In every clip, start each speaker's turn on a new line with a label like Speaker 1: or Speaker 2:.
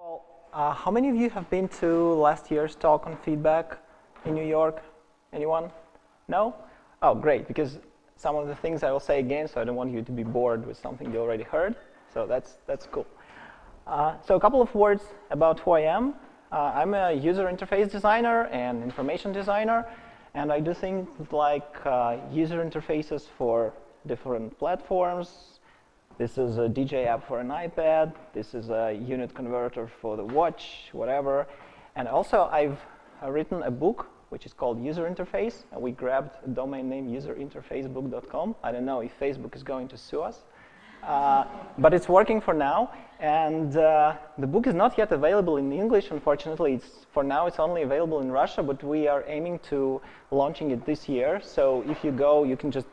Speaker 1: Well, how many of you have been to last year's talk on feedback in New York? Anyone? No? Oh, great, because some of the things I will say again, so I don't want you to be bored with something you already heard. So that's cool. So a couple of words about who I am. I'm a user interface designer and information designer, and I do things like user interfaces for different platforms. This is a DJ app for an iPad. This is a unit converter for the watch, whatever. And also, I've written a book, which is called User Interface. And we grabbed a domain name, userinterfacebook.com. I don't know if Facebook is going to sue us. But it's working for now. And the book is not yet available in English, unfortunately. For now, it's only available in Russia, but we are aiming to launching it this year. So if you go, you can just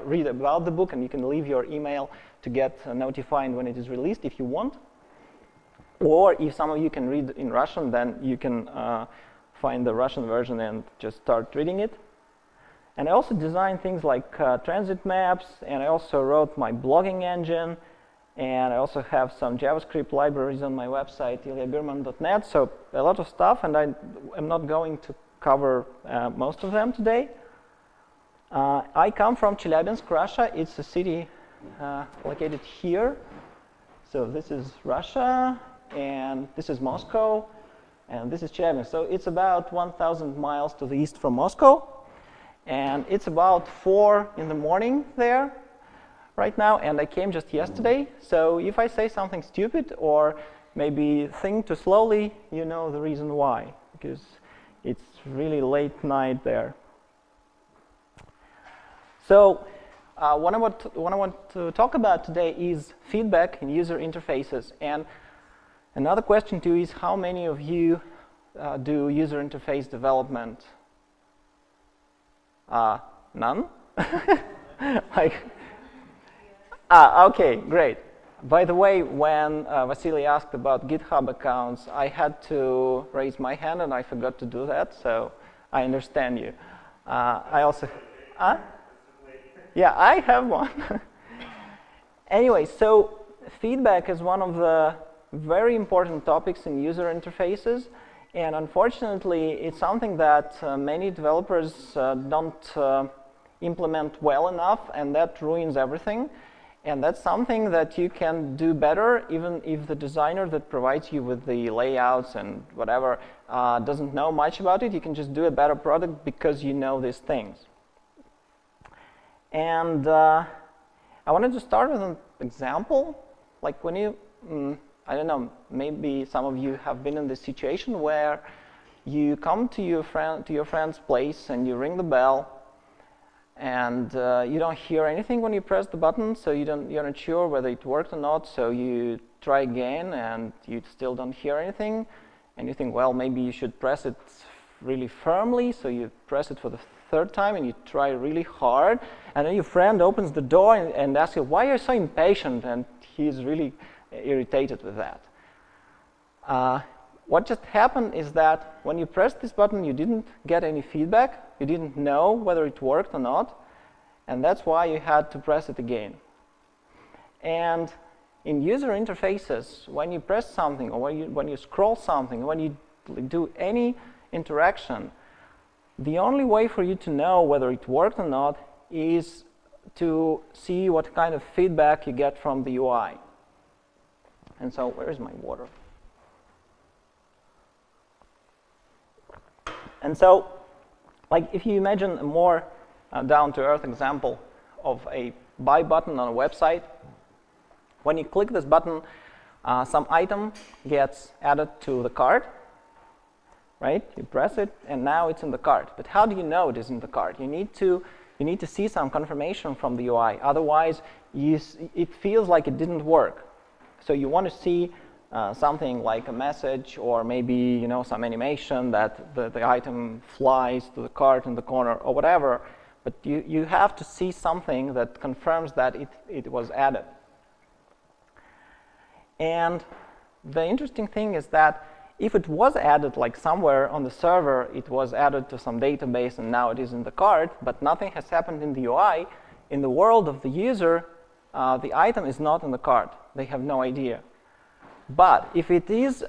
Speaker 1: read about the book, and you can leave your email to get notified when it is released if you want. Or if some of you can read in Russian, then you can find the Russian version and just start reading it. And I also designed things like transit maps, and I also wrote my blogging engine, and I also have some JavaScript libraries on my website, ilyabirman.net, so a lot of stuff, and I'm not going to cover most of them today. I come from Chelyabinsk, Russia. It's a city located here. So this is Russia, and this is Moscow, and this is Chelyabinsk. So it's about 1,000 miles to the east from Moscow, and it's about 4 in the morning there right now, and I came just yesterday. So if I say something stupid or maybe think too slowly, you know the reason why, because it's really late night there. So what I want to talk about today is feedback in user interfaces. And another question too is, how many of you do user interface development? None? Okay, great. By the way, when Vasily asked about GitHub accounts, I had to raise my hand, and I forgot to do that, so I understand you. I also... Yeah, I have one. Anyway, so feedback is one of the very important topics in user interfaces, and unfortunately, it's something that many developers don't implement well enough, and that ruins everything. And that's something that you can do better, even if the designer that provides you with the layouts and whatever doesn't know much about it. You can just do a better product because you know these things. And I wanted to start with an example. Like when you, I don't know, maybe some of you have been in this situation where you come to your friend's place and you ring the bell, and you don't hear anything when you press the button, so you're not sure whether it worked or not. So you try again, and you still don't hear anything, and you think, well, maybe you should press it really firmly. So you press it for the third time, and you try really hard, and then your friend opens the door and asks you, why are you so impatient? And he's really irritated with that. What just happened is that when you pressed this button, you didn't get any feedback. You didn't know whether it worked or not, and that's why you had to press it again. And in user interfaces, when you press something, or when you scroll something, when you do any interaction, the only way for you to know whether it worked or not is to see what kind of feedback you get from the UI. And so, where is my water? And so, like if you imagine a more down-to-earth example of a buy button on a website, when you click this button, some item gets added to the cart. Right? You press it, and now it's in the cart. But how do you know it is in the cart? You need to see some confirmation from the UI. Otherwise, it feels like it didn't work. So you want to see something like a message, or maybe some animation that the item flies to the cart in the corner, or whatever. But you have to see something that confirms that it was added. And the interesting thing is that if it was added, like somewhere on the server, it was added to some database and now it is in the cart, but nothing has happened in the UI, in the world of the user, the item is not in the cart. They have no idea. But if it is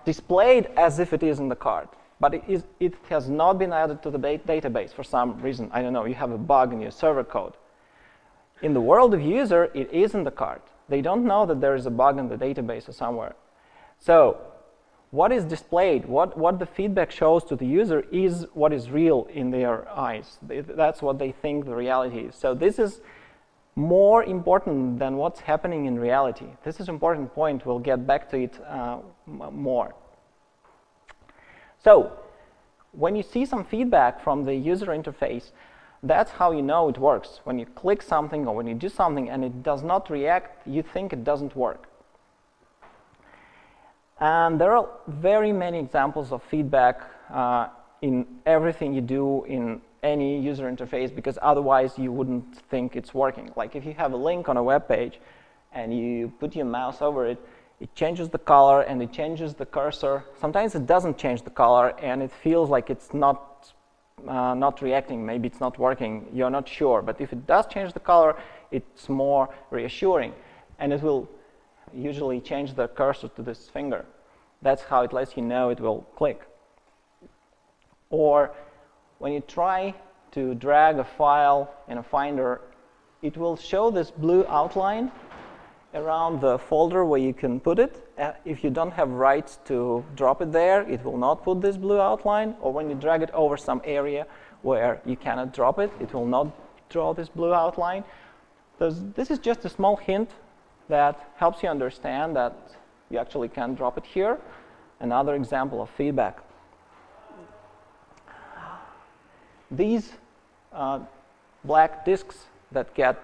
Speaker 1: displayed as if it is in the card, but it has not been added to the database for some reason, I don't know, you have a bug in your server code. In the world of user, it is in the card. They don't know that there is a bug in the database or somewhere. So what is displayed, what the feedback shows to the user is what is real in their eyes. That's what they think the reality is. So this is more important than what's happening in reality. This is an important point. We'll get back to it more. So when you see some feedback from the user interface, that's how you know it works. When you click something or when you do something and it does not react, you think it doesn't work. And there are very many examples of feedback in everything you do in any user interface, because otherwise you wouldn't think it's working. Like if you have a link on a web page and you put your mouse over it, it changes the color and it changes the cursor. Sometimes it doesn't change the color and it feels like it's not reacting. Maybe it's not working. You're not sure. But if it does change the color, it's more reassuring. And it will usually change the cursor to this finger. That's how it lets you know it will click. Or when you try to drag a file in a Finder, it will show this blue outline around the folder where you can put it. If you don't have rights to drop it there, it will not put this blue outline. Or when you drag it over some area where you cannot drop it, it will not draw this blue outline. This is just a small hint that helps you understand that you actually can drop it here. Another example of feedback. These black disks that get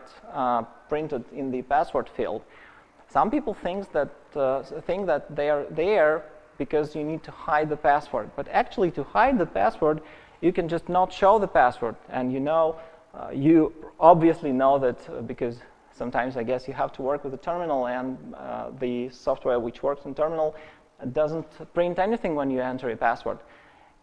Speaker 1: printed in the password field, some people think that they are there because you need to hide the password. But actually, to hide the password, you can just not show the password. And you obviously know that because sometimes, I guess, you have to work with a terminal, and the software which works in terminal doesn't print anything when you enter a password.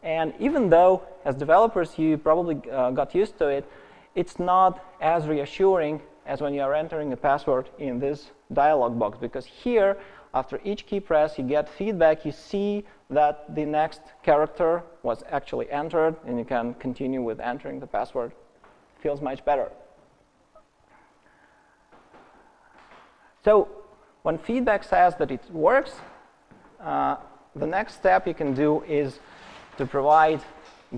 Speaker 1: And even though, as developers, you probably got used to it, it's not as reassuring as when you are entering a password in this dialog box. Because here, after each key press, you get feedback. You see that the next character was actually entered, and you can continue with entering the password. It feels much better. So when feedback says that it works, the next step you can do is to provide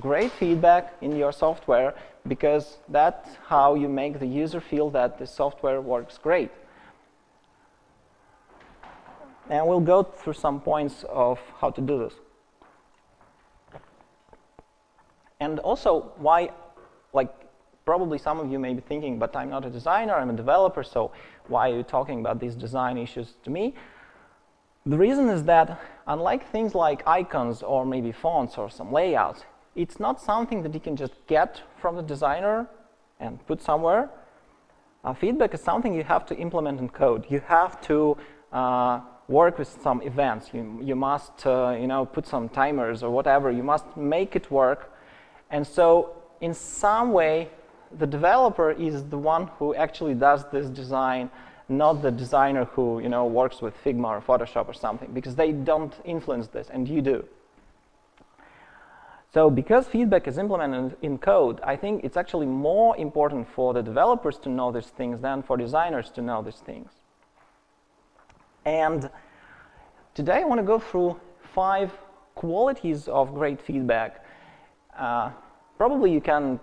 Speaker 1: great feedback in your software, because that's how you make the user feel that the software works great. And we'll go through some points of how to do this. And also why, like, probably some of you may be thinking, but I'm not a designer, I'm a developer, so why are you talking about these design issues to me? The reason is that unlike things like icons or maybe fonts or some layouts, it's not something that you can just get from the designer and put somewhere. Feedback is something you have to implement in code. You have to work with some events. You must put some timers or whatever. You must make it work. And so in some way, the developer is the one who actually does this design, not the designer who works with Figma or Photoshop or something, because they don't influence this, and you do. So because feedback is implemented in code, I think it's actually more important for the developers to know these things than for designers to know these things. And today I want to go through 5 qualities of great feedback. Probably you can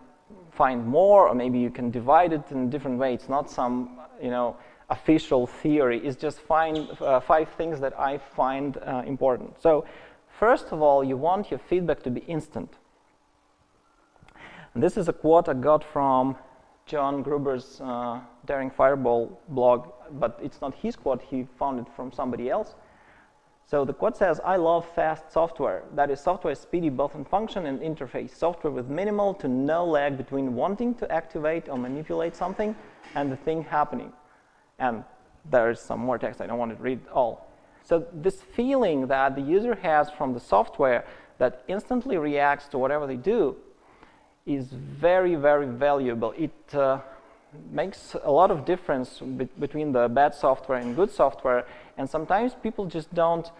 Speaker 1: find more, or maybe you can divide it in a different way. It's not some official theory. It's just 5 things that I find important. So first of all, you want your feedback to be instant. And this is a quote I got from John Gruber's Daring Fireball blog, but it's not his quote. He found it from somebody else. So the quote says, "I love fast software. That is, software is speedy both in function and interface. Software with minimal to no lag between wanting to activate or manipulate something and the thing happening." And there is some more text. I don't want to read it all. So this feeling that the user has from the software that instantly reacts to whatever they do is very, very valuable. makes a lot of difference between the bad software and good software, and sometimes people just don't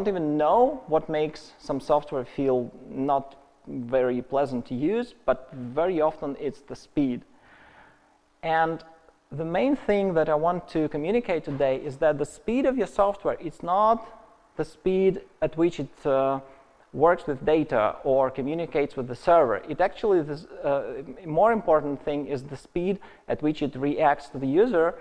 Speaker 1: even know what makes some software feel not very pleasant to use, but very often it's the speed. And the main thing that I want to communicate today is that the speed of your software is not the speed at which it works with data or communicates with the server. It actually, more important thing is the speed at which it reacts to the user,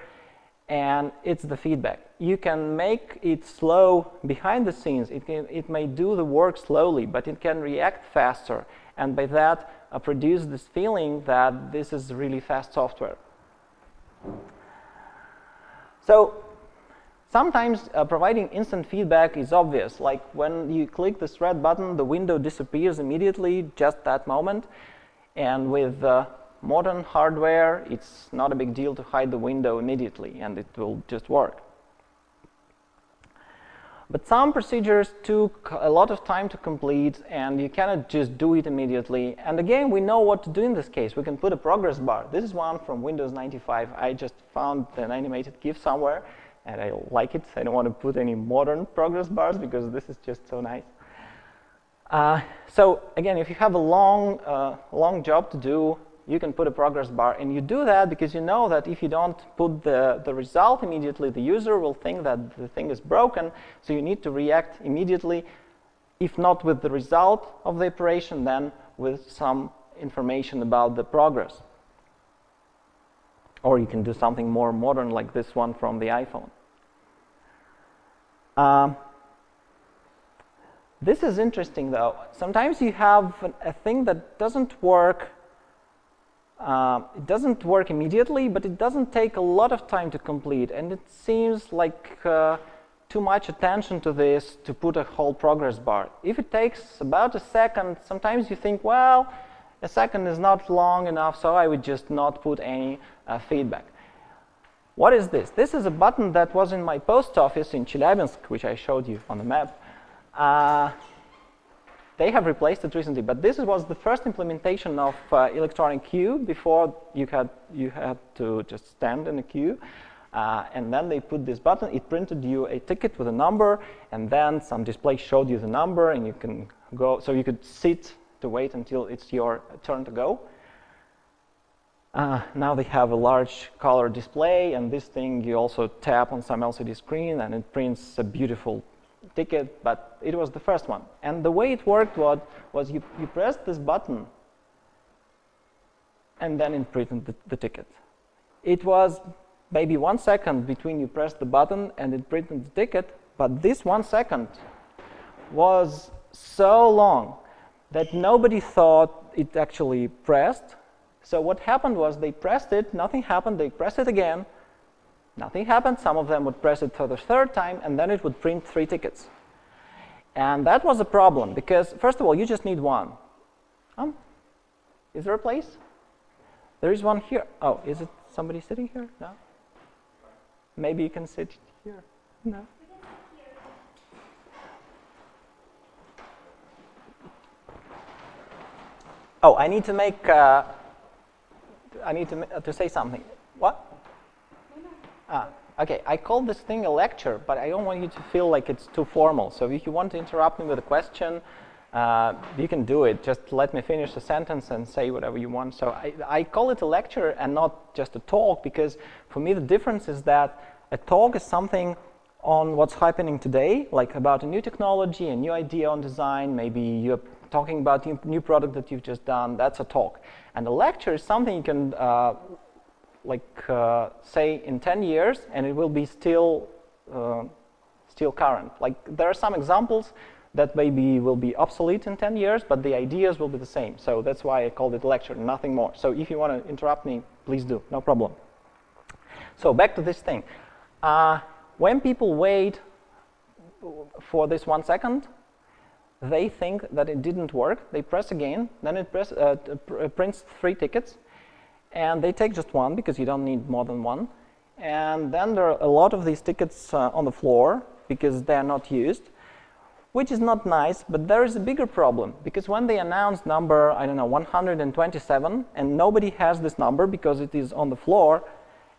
Speaker 1: and it's the feedback. You can make it slow behind the scenes. It may do the work slowly, but it can react faster, and by that produce this feeling that this is really fast software. So sometimes providing instant feedback is obvious, like when you click this red button, the window disappears immediately, just that moment. And with modern hardware, it's not a big deal to hide the window immediately, and it will just work. But some procedures took a lot of time to complete, and you cannot just do it immediately. And again, we know what to do in this case. We can put a progress bar. This is one from Windows 95. I just found an animated GIF somewhere, and I like it. I don't want to put any modern progress bars because this is just so nice. So again, if you have a long job to do, you can put a progress bar, and you do that because you know that if you don't put the result immediately, the user will think that the thing is broken, so you need to react immediately, if not with the result of the operation, then with some information about the progress. Or you can do something more modern like this one from the iPhone. This is interesting though. Sometimes you have a thing that doesn't work. It doesn't work immediately, but it doesn't take a lot of time to complete, and it seems like too much attention to this to put a whole progress bar. If it takes about a second, sometimes you think, well, a second is not long enough, so I would just not put any feedback. What is this? This is a button that was in my post office in Chelyabinsk, which I showed you on the map. They have replaced it recently, but this was the first implementation of electronic queue. Before, you had to just stand in a queue, and then they put this button. It printed you a ticket with a number, and then some display showed you the number, and you can go. So you could sit to wait until it's your turn to go. Now they have a large color display, and this thing you also tap on some LCD screen, and it prints a beautiful ticket, but it was the first one. And the way it worked was you pressed this button, and then it printed the ticket. It was maybe 1 second between you pressed the button and it printed the ticket, but this 1 second was so long that nobody thought it actually pressed. So what happened was they pressed it, nothing happened, they pressed it again, nothing happened. Some of them would press it for the third time, and then it would print 3 tickets. And that was a problem, because first of all, you just need one. Is there a place? There is one here. Oh, is it somebody sitting here? No? Maybe you can sit here. No? Oh, I need to make, to say something. What? Okay, I call this thing a lecture, but I don't want you to feel like it's too formal. So if you want to interrupt me with a question, you can do it. Just let me finish the sentence and say whatever you want. So I call it a lecture and not just a talk, because for me the difference is that a talk is something on what's happening today, like about a new technology, a new idea on design. Maybe you're talking about a new product that you've just done. That's a talk. And a lecture is something you can say in 10 years, and it will be still current. Like, there are some examples that maybe will be obsolete in 10 years, but the ideas will be the same. So that's why I called it a lecture, nothing more. So if you want to interrupt me, please do, no problem. So back to this thing. When people wait for this 1 second, they think that it didn't work. They press again, then it prints 3 tickets. And they take just one, because you don't need more than one. And then there are a lot of these tickets on the floor, because they're not used. which is not nice, but there is a bigger problem, because when they announce number, I don't know, 127, and nobody has this number because it is on the floor,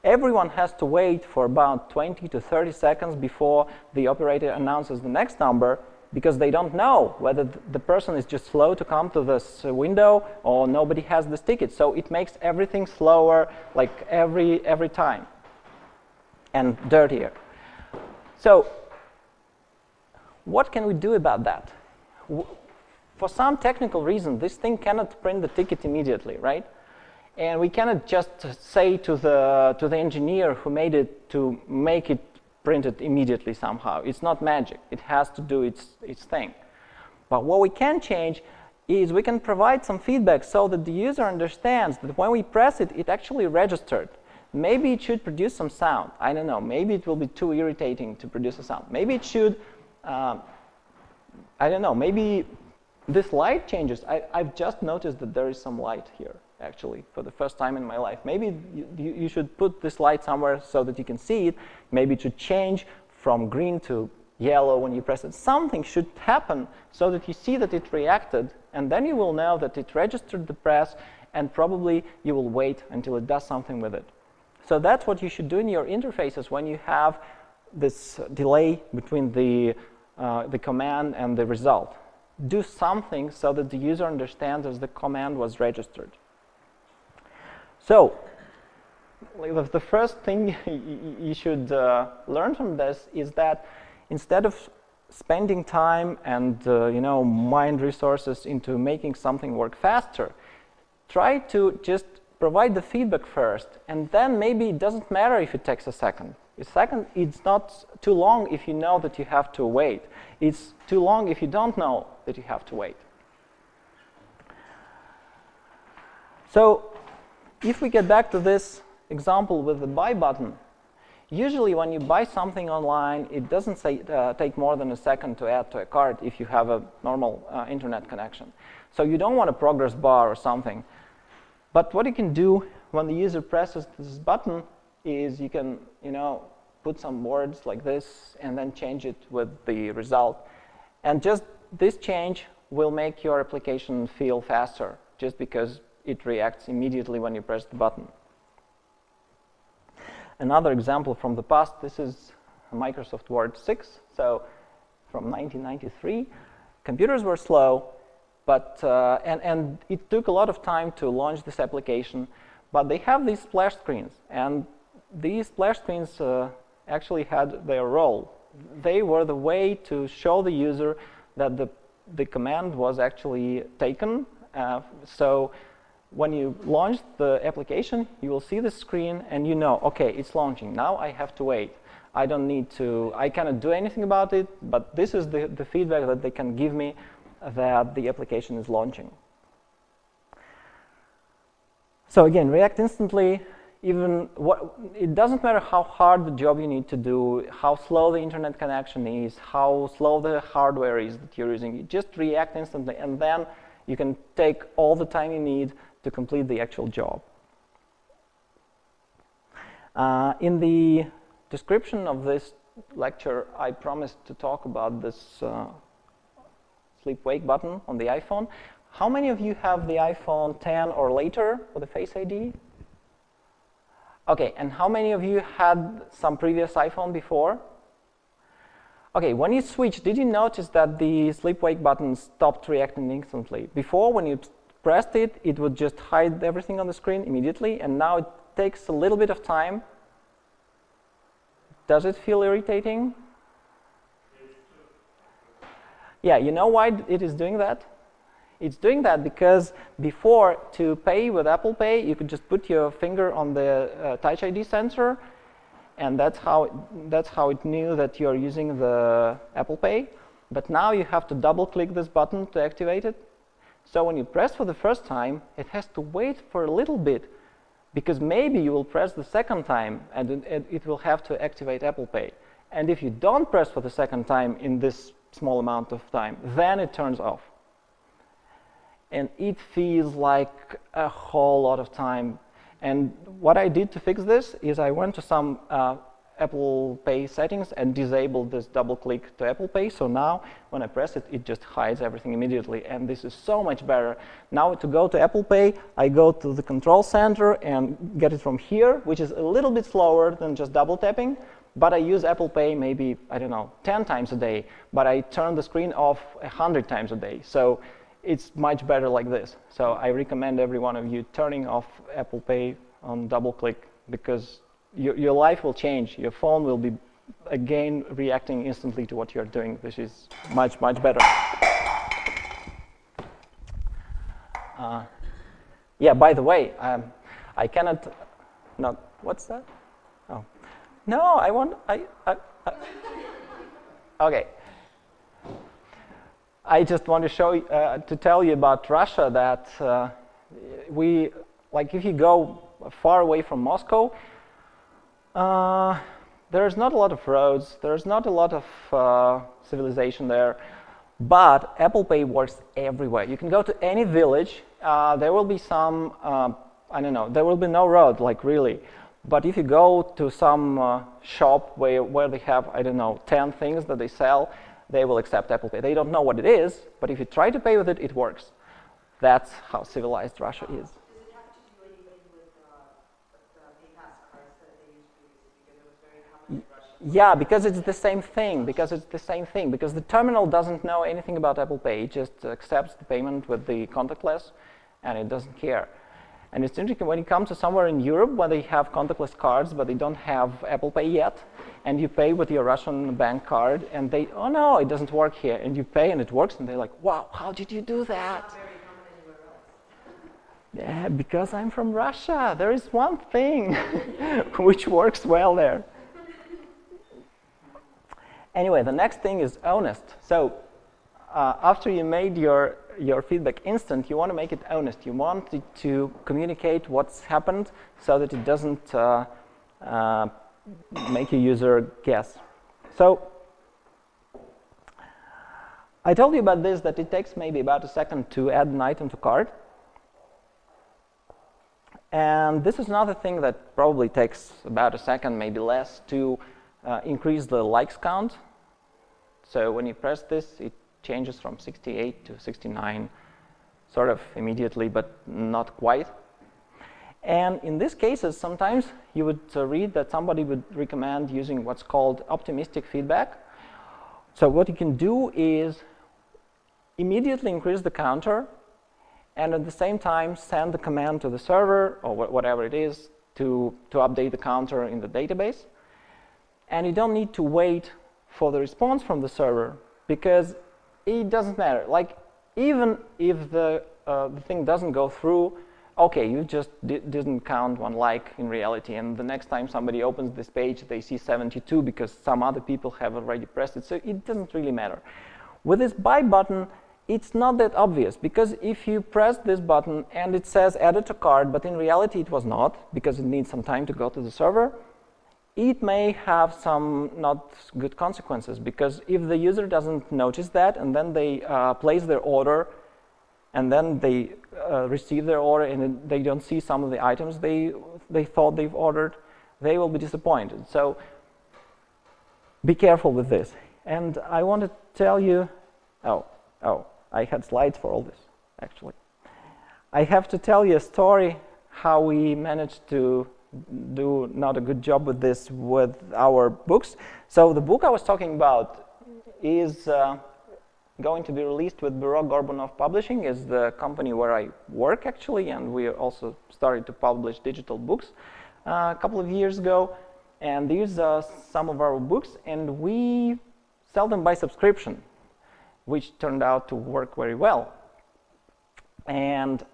Speaker 1: everyone has to wait for about 20 to 30 seconds before the operator announces the next number, because they don't know whether the person is just slow to come to this window or nobody has this ticket. So it makes everything slower, like every time, and dirtier. So what can we do about that? For some technical reason, this thing cannot print the ticket immediately, right? And we cannot just say to the engineer who made it to make it printed immediately somehow. It's not magic. It has to do its thing. But what we can change is we can provide some feedback so that the user understands that when we press it, it actually registered. Maybe it should produce some sound. I don't know. Maybe it will be too irritating to produce a sound. Maybe it should, I don't know, maybe this light changes. I've just noticed that there is some light here, actually, for the first time in my life. Maybe you should put this light somewhere so that you can see it. Maybe it should change from green to yellow when you press it. Something should happen so that you see that it reacted, and then you will know that it registered the press, and probably you will wait until it does something with it. So that's what you should do in your interfaces when you have this delay between the command and the result. Do something so that the user understands that the command was registered. So the first thing you should learn from this is that instead of spending time and mind resources into making something work faster, try to just provide the feedback first, and then maybe it doesn't matter if it takes a second. A second, it's not too long if you know that you have to wait. It's too long if you don't know that you have to wait. So if we get back to this example with the buy button, usually when you buy something online, it doesn't take more than a second to add to a cart if you have a normal internet connection. So you don't want a progress bar or something. But what you can do when the user presses this button is you can, put some words like this and then change it with the result. And just this change will make your application feel faster, just because it reacts immediately when you press the button. Another example from the past, this is Microsoft Word 6. So from 1993, computers were slow, but and it took a lot of time to launch this application. But they have these splash screens, and these splash screens actually had their role. They were the way to show the user that the command was actually taken. So when you launch the application, you will see the screen, and you know, okay, it's launching. Now I have to wait. I cannot do anything about it, but this is the feedback that they can give me that the application is launching. So again, react instantly. It doesn't matter how hard the job you need to do, how slow the internet connection is, how slow the hardware is that you're using. You just react instantly, and then you can take all the time you need to complete the actual job. In the description of this lecture, I promised to talk about this SleepWake button on the iPhone. How many of you have the iPhone 10 or later with the Face ID? Okay, and how many of you had some previous iPhone before? Okay, when you switched, did you notice that the SleepWake button stopped reacting instantly? Before, when you pressed it, it would just hide everything on the screen immediately, and now it takes a little bit of time. Does it feel irritating? Yeah, you know why it is doing that? It's doing that because before, to pay with Apple Pay, you could just put your finger on the Touch ID sensor, and that's how it knew that you're using the Apple Pay. But now you have to double-click this button to activate it. So when you press for the first time, it has to wait for a little bit, because maybe you will press the second time, and it will have to activate Apple Pay. And if you don't press for the second time in this small amount of time, then it turns off. And it feels like a whole lot of time. And what I did to fix this is I went to some Apple Pay settings and disabled this double click to Apple Pay. So now when I press it, it just hides everything immediately. And this is so much better. Now to go to Apple Pay, I go to the control center and get it from here, which is a little bit slower than just double tapping. But I use Apple Pay maybe, I don't know, 10 times a day. But I turn the screen off 100 times a day. So it's much better like this. So I recommend every one of you turning off Apple Pay on double click, because your life will change. Your phone will be, again, reacting instantly to what you're doing, which is much, much better. Yeah, by the way, I cannot, what's that? Oh. No, I want, okay. I just want to show you, to tell you about Russia that if you go far away from Moscow, there's not a lot of roads, there's not a lot of civilization there, but Apple Pay works everywhere. You can go to any village, there will be some, I don't know, there will be no road, like really. But if you go to some shop where they have, I don't know, 10 things that they sell, they will accept Apple Pay. They don't know what it is, but if you try to pay with it, it works. That's how civilized Russia is. Yeah, because it's the same thing. Because the terminal doesn't know anything about Apple Pay. It just accepts the payment with the contactless, and it doesn't care. And it's interesting when you come to somewhere in Europe where they have contactless cards, but they don't have Apple Pay yet, and you pay with your Russian bank card, and they, oh no, it doesn't work here, and you pay and it works, and they're like, wow, how did you do that? Yeah, because I'm from Russia. There is one thing which works well there. Anyway, the next thing is Ownest. So after you made your feedback instant, you want to make it honest. You want it to communicate what's happened so that it doesn't make a user guess. So I told you about this, that it takes maybe about a second to add an item to cart. And this is another thing that probably takes about a second, maybe less, to increase the likes count. So when you press this, it changes from 68 to 69, sort of immediately, but not quite. And in these cases, sometimes you would read that somebody would recommend using what's called optimistic feedback. So what you can do is immediately increase the counter, and at the same time send the command to the server, or whatever it is, to update the counter in the database. And you don't need to wait for the response from the server, because it doesn't matter. Like, even if the thing doesn't go through, okay, you just didn't count one like in reality, and the next time somebody opens this page, they see 72 because some other people have already pressed it, so it doesn't really matter. With this buy button, it's not that obvious, because if you press this button and it says added to cart, but in reality it was not, because it needs some time to go to the server, it may have some not good consequences, because if the user doesn't notice that and then they place their order and then they receive their order and they don't see some of the items they thought they've ordered, they will be disappointed. So be careful with this. And I want to tell you, I had slides for all this, actually. I have to tell you a story how we managed to do not a good job with this with our books. So the book I was talking about is going to be released with Bureau Gorbunov Publishing, is the company where I work, actually, and we also started to publish digital books a couple of years ago. And these are some of our books, and we sell them by subscription, which turned out to work very well. And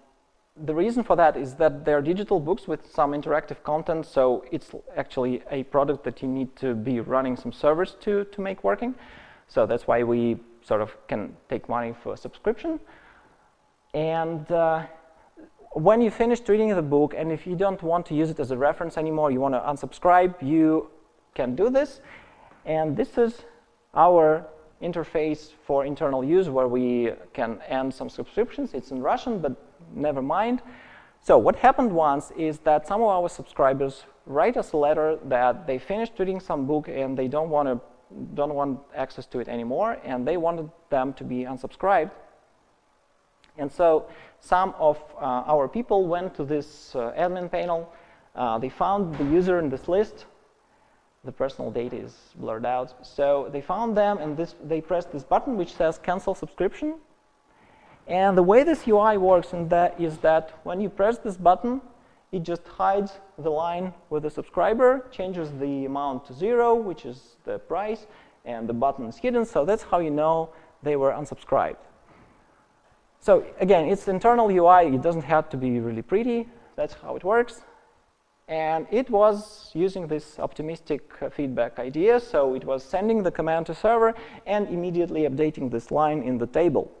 Speaker 1: the reason for that is that they're digital books with some interactive content, so it's actually a product that you need to be running some servers to make working. So that's why we sort of can take money for a subscription. And when you finish reading the book, and if you don't want to use it as a reference anymore, you want to unsubscribe, you can do this. And this is our interface for internal use, where we can end some subscriptions. It's in Russian, but never mind. So what happened once is that some of our subscribers write us a letter that they finished reading some book and they don't want access to it anymore, and they wanted them to be unsubscribed. And so some of our people went to this admin panel. They found the user in this list. The personal data is blurred out. So they found them, and they pressed this button which says cancel subscription. And the way this UI works is that when you press this button, it just hides the line with the subscriber, changes the amount to 0, which is the price, and the button is hidden. So that's how you know they were unsubscribed. So again, it's internal UI. It doesn't have to be really pretty. That's how it works. And it was using this optimistic feedback idea. So it was sending the command to server and immediately updating this line in the table.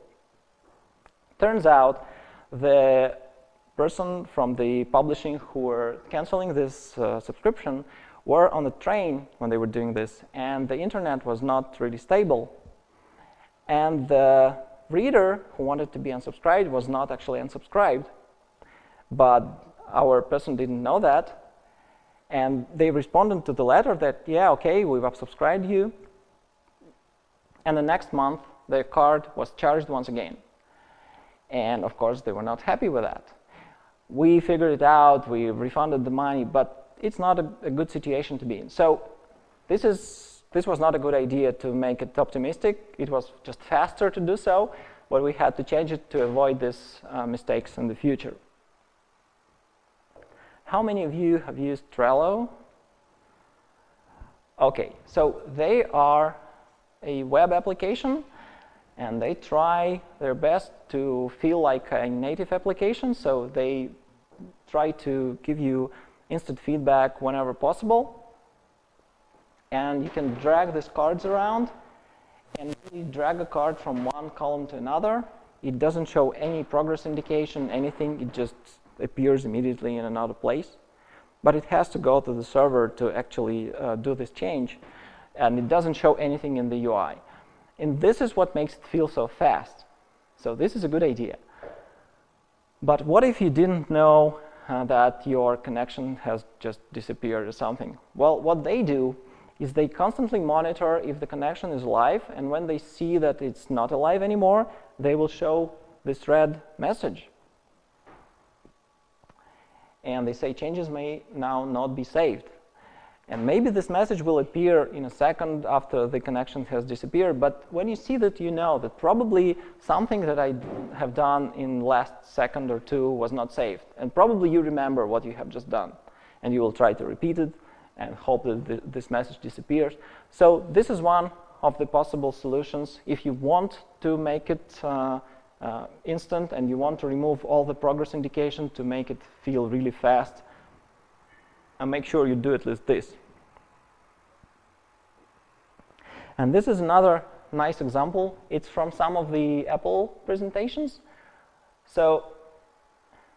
Speaker 1: Turns out the person from the publishing who were canceling this subscription were on a train when they were doing this, and the internet was not really stable. And the reader who wanted to be unsubscribed was not actually unsubscribed, but our person didn't know that, and they responded to the letter that, yeah, okay, we've unsubscribed you, and the next month the card was charged once again. And of course they were not happy with that. We figured it out, we refunded the money, but it's not a good situation to be in. So this was not a good idea to make it optimistic. It was just faster to do so, but we had to change it to avoid these mistakes in the future. How many of you have used Trello? Okay, so they are a web application, and they try their best to feel like a native application, so they try to give you instant feedback whenever possible. And you can drag these cards around, and when you drag a card from one column to another, it doesn't show any progress indication, anything, it just appears immediately in another place. But it has to go to the server to actually do this change, and it doesn't show anything in the UI. And this is what makes it feel so fast. So this is a good idea. But what if you didn't know that your connection has just disappeared or something? Well, what they do is they constantly monitor if the connection is alive, and when they see that it's not alive anymore, they will show this red message. And they say changes may now not be saved. And maybe this message will appear in a second after the connection has disappeared, but when you see that, you know that probably something that I have done in last second or two was not saved. And probably you remember what you have just done. And you will try to repeat it and hope that this message disappears. So this is one of the possible solutions. If you want to make it instant and you want to remove all the progress indication to make it feel really fast, and make sure you do at least this. And this is another nice example. It's from some of the Apple presentations. So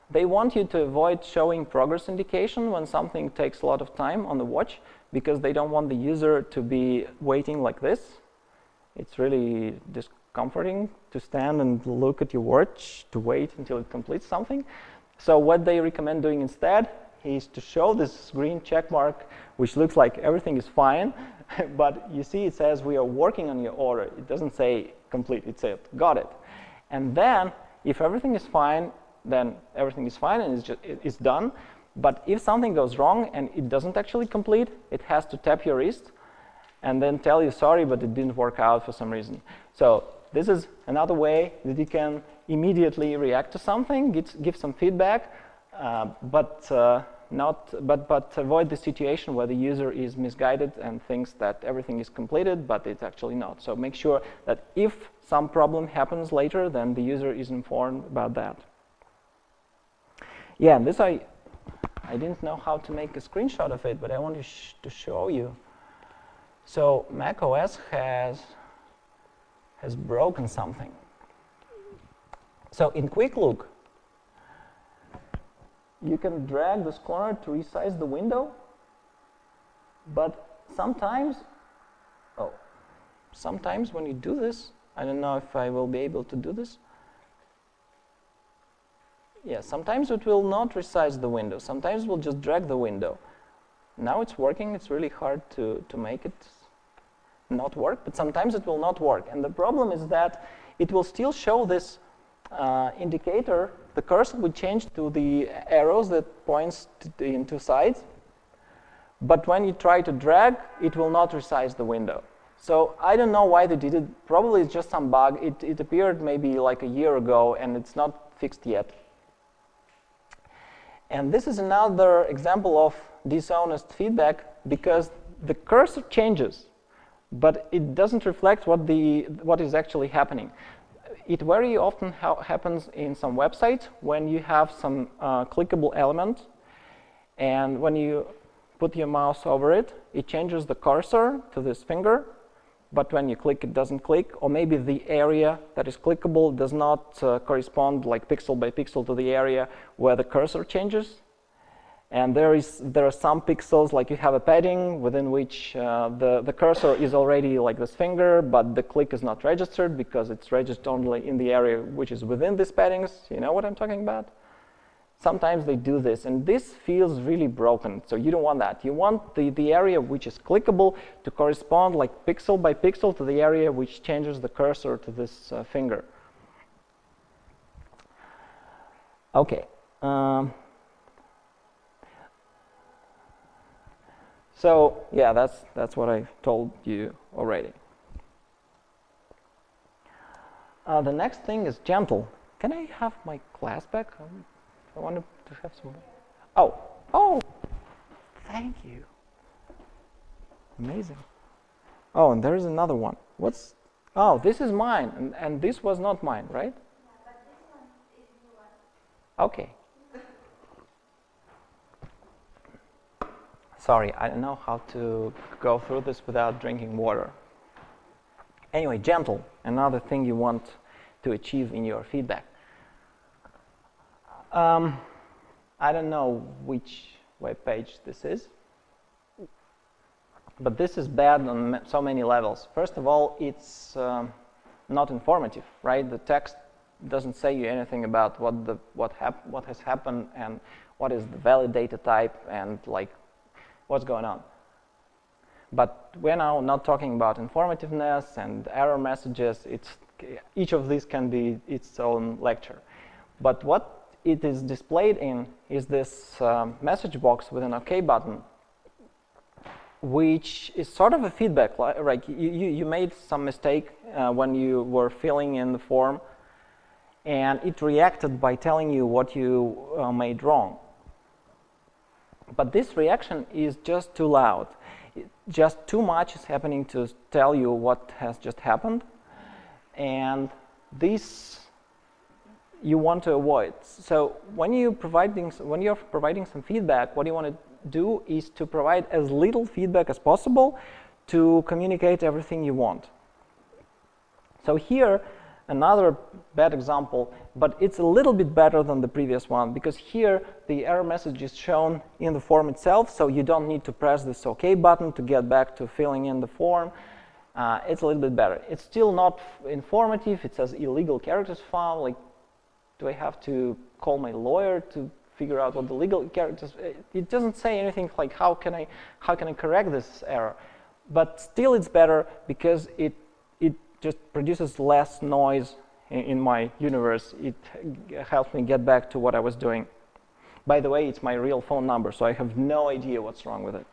Speaker 1: they want you to avoid showing progress indication when something takes a lot of time on the watch, because they don't want the user to be waiting like this. It's really discomforting to stand and look at your watch to wait until it completes something. So what they recommend doing instead is to show this green check mark, which looks like everything is fine, but you see it says we are working on your order. It doesn't say complete, it says got it. And then if everything is fine, then everything is fine and it's done. But if something goes wrong and it doesn't actually complete, it has to tap your wrist and then tell you sorry, but it didn't work out for some reason. So this is another way that you can immediately react to something, give some feedback, but avoid the situation where the user is misguided and thinks that everything is completed, but it's actually not. So make sure that if some problem happens later, then the user is informed about that. Yeah, and this I didn't know how to make a screenshot of it, but I want to show you. So macOS has broken something. So in Quick Look, you can drag this corner to resize the window, but sometimes when you do this, I don't know if I will be able to do this. Yeah, sometimes it will not resize the window. Sometimes we'll just drag the window. now it's working. It's really hard to make it not work, but sometimes it will not work. And the problem is that it will still show this indicator. The cursor will change to the arrows that points in two sides. But when you try to drag, it will not resize the window. So I don't know why they did it. Probably it's just some bug. It appeared maybe like a year ago, and it's not fixed yet. And this is another example of dishonest feedback, because the cursor changes, but it doesn't reflect what is actually happening. It very often happens in some websites when you have some clickable element, and when you put your mouse over it, it changes the cursor to this finger, but when you click, it doesn't click, or maybe the area that is clickable does not correspond like pixel by pixel to the area where the cursor changes. And there are some pixels, like you have a padding within which the cursor is already like this finger, but the click is not registered because it's registered only in the area which is within these paddings. You know what I'm talking about? Sometimes they do this, and this feels really broken, so you don't want that. You want the area which is clickable to correspond like pixel by pixel to the area which changes the cursor to this finger. Okay. So yeah, that's what I told you already. The next thing is gentle. Can I have my class back? I wanted to have some. Oh, thank you. Amazing. Oh, and there is another one. What's? Oh, this is mine, and this was not mine, right?
Speaker 2: Yeah, but this one is yours.
Speaker 1: Okay. Sorry, I don't know how to go through this without drinking water. Anyway, gentle, another thing you want to achieve in your feedback. I don't know which web page this is, but this is bad on so many levels. First of all, it's not informative, right? The text doesn't say you anything about what has happened and what is the valid data type and like what's going on. But we're now not talking about informativeness and error messages. Each of these can be its own lecture. But what it is displayed in is this message box with an OK button, which is sort of a feedback. Like you made some mistake when you were filling in the form, and it reacted by telling you what you made wrong. But this reaction is just too loud. Just too much is happening to tell you what has just happened, and this you want to avoid. So when you're providing some feedback, what you want to do is to provide as little feedback as possible to communicate everything you want. So here, another bad example, but it's a little bit better than the previous one, because here the error message is shown in the form itself, so you don't need to press this OK button to get back to filling in the form. It's a little bit better. It's still not informative. It says illegal characters found. Like, do I have to call my lawyer to figure out what the legal characters? It doesn't say anything like how can I correct this error. But still, it's better because it just produces less noise in my universe. It helps me get back to what I was doing. By the way, it's my real phone number, so I have no idea what's wrong with it.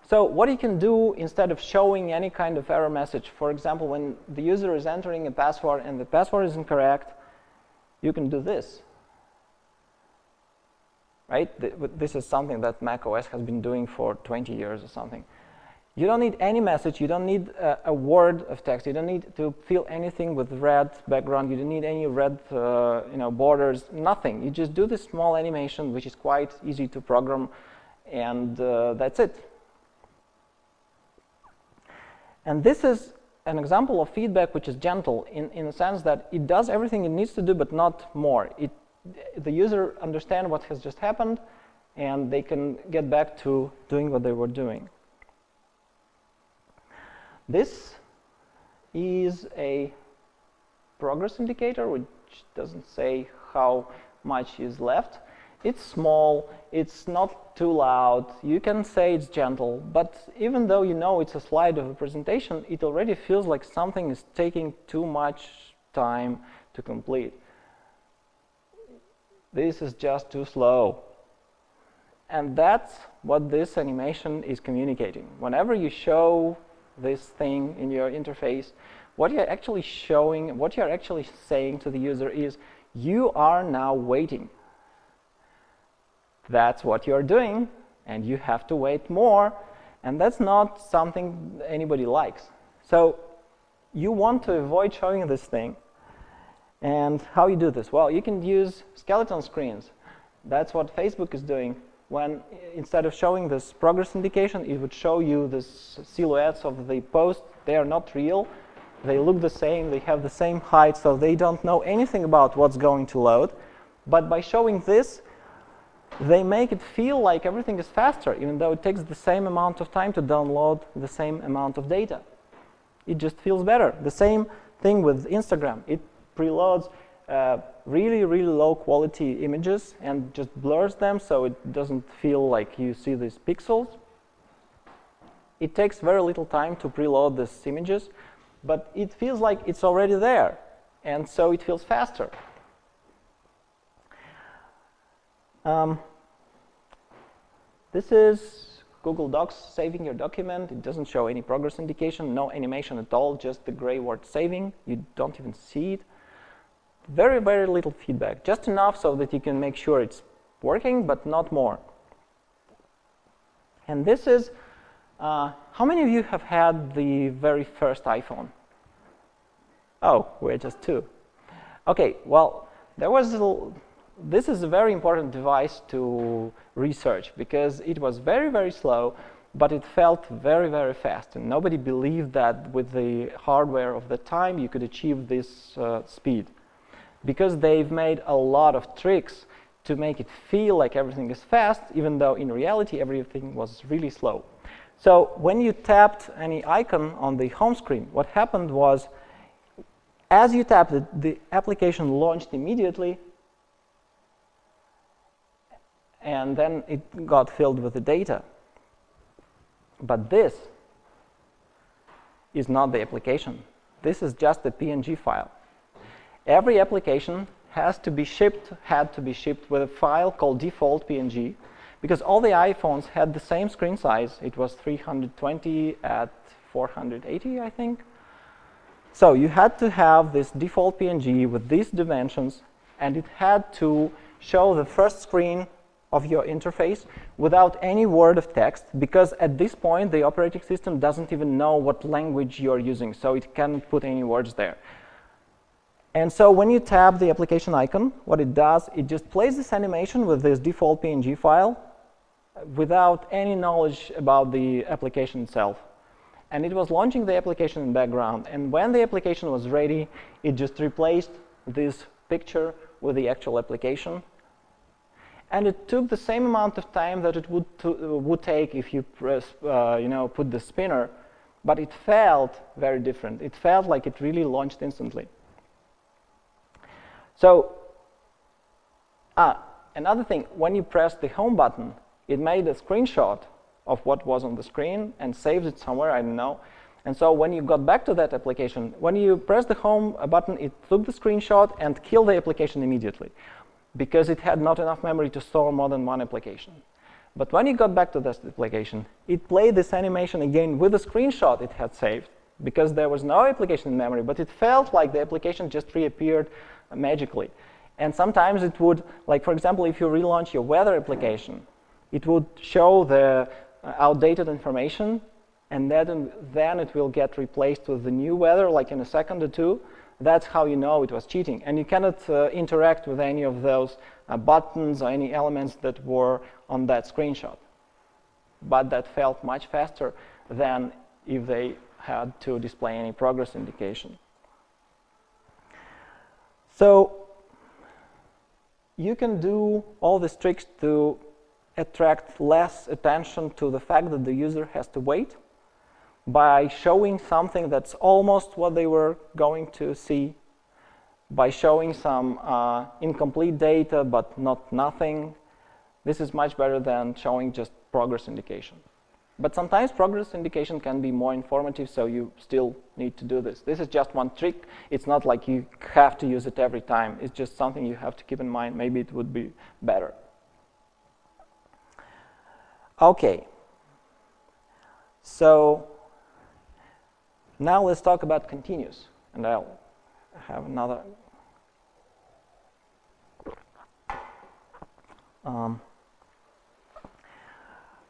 Speaker 1: So what you can do instead of showing any kind of error message, for example, when the user is entering a password and the password is incorrect, you can do this. Right? This is something that macOS has been doing for 20 years or something. You don't need any message. You don't need a word of text. You don't need to fill anything with red background. You don't need any red borders, nothing. You just do this small animation, which is quite easy to program, and that's it. And this is an example of feedback which is gentle in the sense that it does everything it needs to do, but not more. The user understands what has just happened, and they can get back to doing what they were doing. This is a progress indicator, which doesn't say how much is left. It's small, it's not too loud, you can say it's gentle, but even though you know it's a slide of a presentation, it already feels like something is taking too much time to complete. This is just too slow. And that's what this animation is communicating. Whenever you show this thing in your interface, what you're actually showing, what you're actually saying to the user is, you are now waiting. That's what you're doing, and you have to wait more, and that's not something anybody likes. So you want to avoid showing this thing. And how you do this? Well, you can use skeleton screens. That's what Facebook is doing. When instead of showing this progress indication, it would show you the silhouettes of the post. They are not real. They look the same. They have the same height, so they don't know anything about what's going to load. But by showing this, they make it feel like everything is faster, even though it takes the same amount of time to download the same amount of data. It just feels better. The same thing with Instagram. It preloads really, really low quality images and just blurs them so it doesn't feel like you see these pixels. It takes very little time to preload these images, but it feels like it's already there, and so it feels faster. This is Google Docs saving your document. It doesn't show any progress indication, no animation at all, just the gray word saving. You don't even see it. Very, very little feedback, just enough so that you can make sure it's working, but not more. And this is, how many of you have had the very first iPhone? Oh, we're just two. Okay, well, there was this is a very important device to research because it was very, very slow, but it felt very, very fast. And nobody believed that with the hardware of the time you could achieve this speed. Because they've made a lot of tricks to make it feel like everything is fast, even though in reality everything was really slow. So when you tapped any icon on the home screen, what happened was, as you tapped it, the application launched immediately, and then it got filled with the data. But this is not the application. This is just a PNG file. Every application had to be shipped with a file called default PNG, because all the iPhones had the same screen size. It was 320 at 480, I think. So you had to have this default PNG with these dimensions, and it had to show the first screen of your interface without any word of text, because at this point the operating system doesn't even know what language you're using, so it can't put any words there. And so when you tap the application icon, what it does, it just plays this animation with this default PNG file without any knowledge about the application itself. And it was launching the application in the background. And when the application was ready, it just replaced this picture with the actual application. And it took the same amount of time that it would take if you press, put the spinner, but it felt very different. It felt like it really launched instantly. So, another thing, when you press the home button, it made a screenshot of what was on the screen and saved it somewhere, I don't know. And so when you got back to that application, when you press the home button, it took the screenshot and killed the application immediately, because it had not enough memory to store more than one application. But when you got back to this application, it played this animation again with the screenshot it had saved, because there was no application in memory, but it felt like the application just reappeared magically. And sometimes it would, like for example, if you relaunch your weather application, it would show the outdated information, and then it will get replaced with the new weather, like in a second or two. That's how you know it was cheating. And you cannot interact with any of those buttons or any elements that were on that screenshot. But that felt much faster than if they had to display any progress indication. So you can do all these tricks to attract less attention to the fact that the user has to wait by showing something that's almost what they were going to see, by showing some incomplete data but not nothing, This is much better than showing just progress indication. But sometimes progress indication can be more informative, so you still need to do this. This is just one trick. It's not like you have to use it every time. It's just something you have to keep in mind. Maybe it would be better. Okay. So now let's talk about continuous. And I'll have another.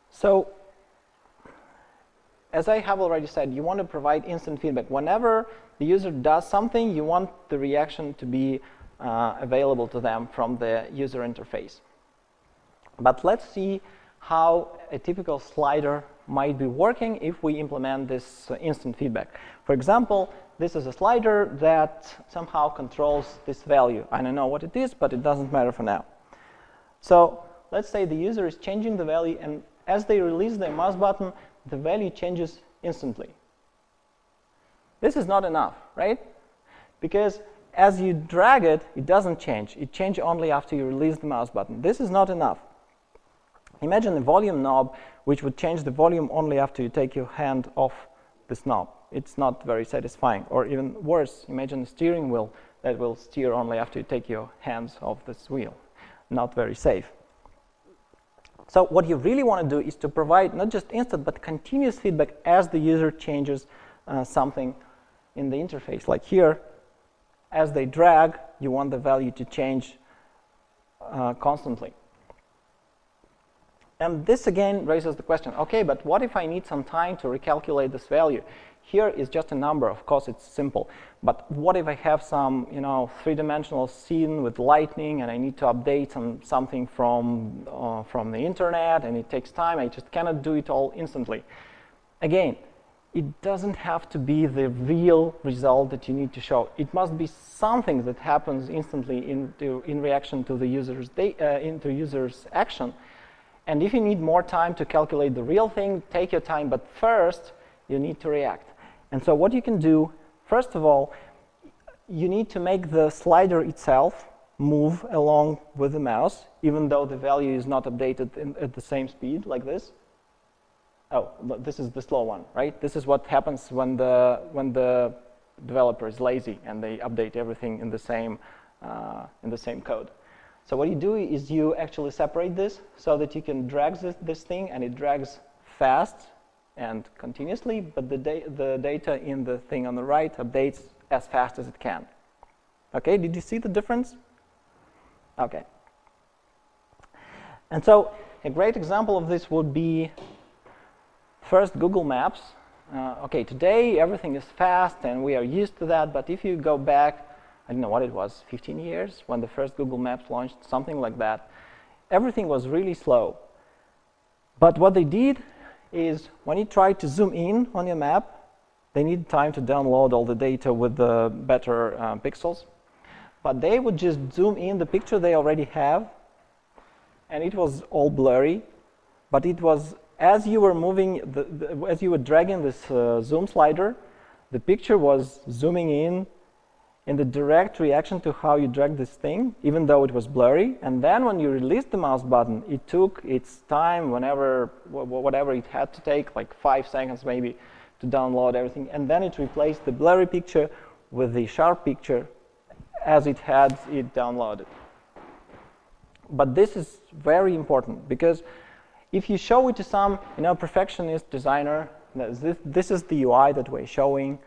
Speaker 1: So as I have already said, you want to provide instant feedback. Whenever the user does something, you want the reaction to be available to them from the user interface. But let's see how a typical slider might be working if we implement this instant feedback. For example, this is a slider that somehow controls this value. I don't know what it is, but it doesn't matter for now. So let's say the user is changing the value, and as they release their mouse button, the value changes instantly. This is not enough, right? Because as you drag it, it doesn't change. It changes only after you release the mouse button. This is not enough. Imagine a volume knob which would change the volume only after you take your hand off this knob. It's not very satisfying. Or even worse, imagine a steering wheel that will steer only after you take your hands off this wheel. Not very safe. So what you really want to do is to provide not just instant, but continuous feedback as the user changes something in the interface. Like here, as they drag, you want the value to change constantly. And this again raises the question, okay, but what if I need some time to recalculate this value? Here is just a number. Of course, it's simple. But what if I have some, three-dimensional scene with lightning, and I need to update something from the internet, and it takes time. I just cannot do it all instantly. Again, it doesn't have to be the real result that you need to show. It must be something that happens instantly in reaction to the user's action. And if you need more time to calculate the real thing, take your time. But first, you need to react. And so what you can do, first of all, you need to make the slider itself move along with the mouse, even though the value is not updated at the same speed, like this. Oh, this is the slow one, right? This is what happens when the developer is lazy and they update everything in the same code. So what you do is you actually separate this so that you can drag this thing, and it drags fast and continuously, but the data in the thing on the right updates as fast as it can. Okay, did you see the difference? Okay. And so a great example of this would be first Google Maps. Okay, today everything is fast and we are used to that, but if you go back, I don't know what it was, 15 years, when the first Google Maps launched, something like that, everything was really slow. But what they did is when you try to zoom in on your map, they need time to download all the data with the better pixels. But they would just zoom in the picture they already have, and it was all blurry. But it was, as you were moving, as you were dragging this zoom slider, the picture was zooming in the direct reaction to how you drag this thing, even though it was blurry. And then when you released the mouse button, it took its time, whatever it had to take, like 5 seconds maybe, to download everything. And then it replaced the blurry picture with the sharp picture as it had it downloaded. But this is very important, because if you show it to some perfectionist designer, this is the UI that we're showing,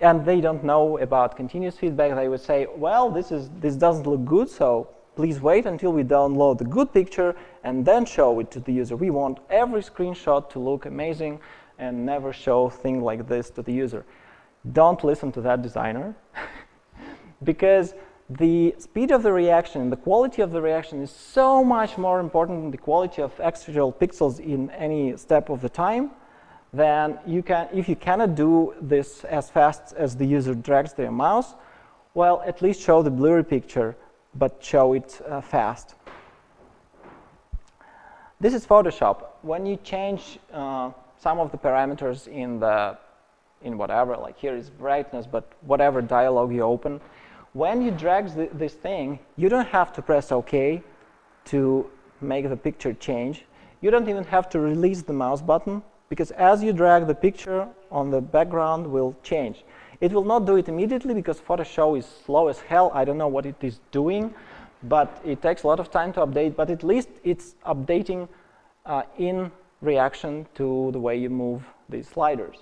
Speaker 1: and they don't know about continuous feedback, they would say, well, this doesn't look good, so please wait until we download the good picture and then show it to the user. We want every screenshot to look amazing and never show things like this to the user. Don't listen to that designer, because the speed of the reaction, the quality of the reaction is so much more important than the quality of actual pixels in any step of the time. Then if you cannot do this as fast as the user drags their mouse, well, at least show the blurry picture, but show it fast. This is Photoshop. When you change some of the parameters in whatever, like here is brightness, but whatever dialog you open, when you drag this thing, you don't have to press OK to make the picture change. You don't even have to release the mouse button, because as you drag, the picture on the background will change. It will not do it immediately because Photoshop is slow as hell. I don't know what it is doing, but it takes a lot of time to update, but at least it's updating in reaction to the way you move these sliders.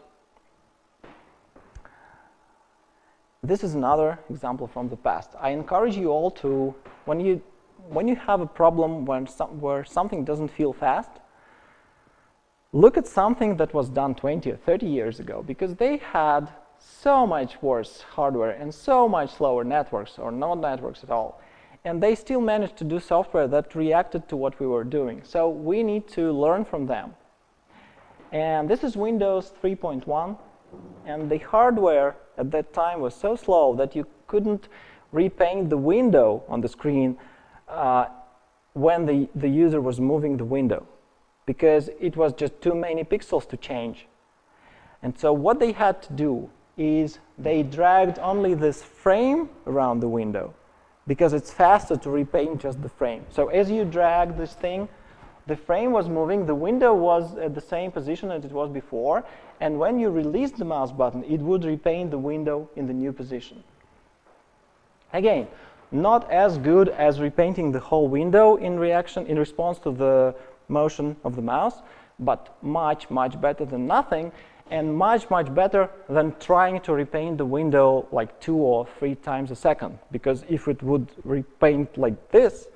Speaker 1: This is another example from the past. I encourage you all to, when you have a problem where something doesn't feel fast, look at something that was done 20 or 30 years ago, because they had so much worse hardware and so much slower networks, or no networks at all. And they still managed to do software that reacted to what we were doing. So we need to learn from them. And this is Windows 3.1. And the hardware at that time was so slow that you couldn't repaint the window on the screen when the user was moving the window, because it was just too many pixels to change. And so what they had to do is they dragged only this frame around the window, because it's faster to repaint just the frame. So as you drag this thing, the frame was moving, the window was at the same position as it was before, and when you released the mouse button, it would repaint the window in the new position. Again, not as good as repainting the whole window in response to the motion of the mouse, but much, much better than nothing, and much, much better than trying to repaint the window like 2 or 3 times a second, because if it would repaint like this,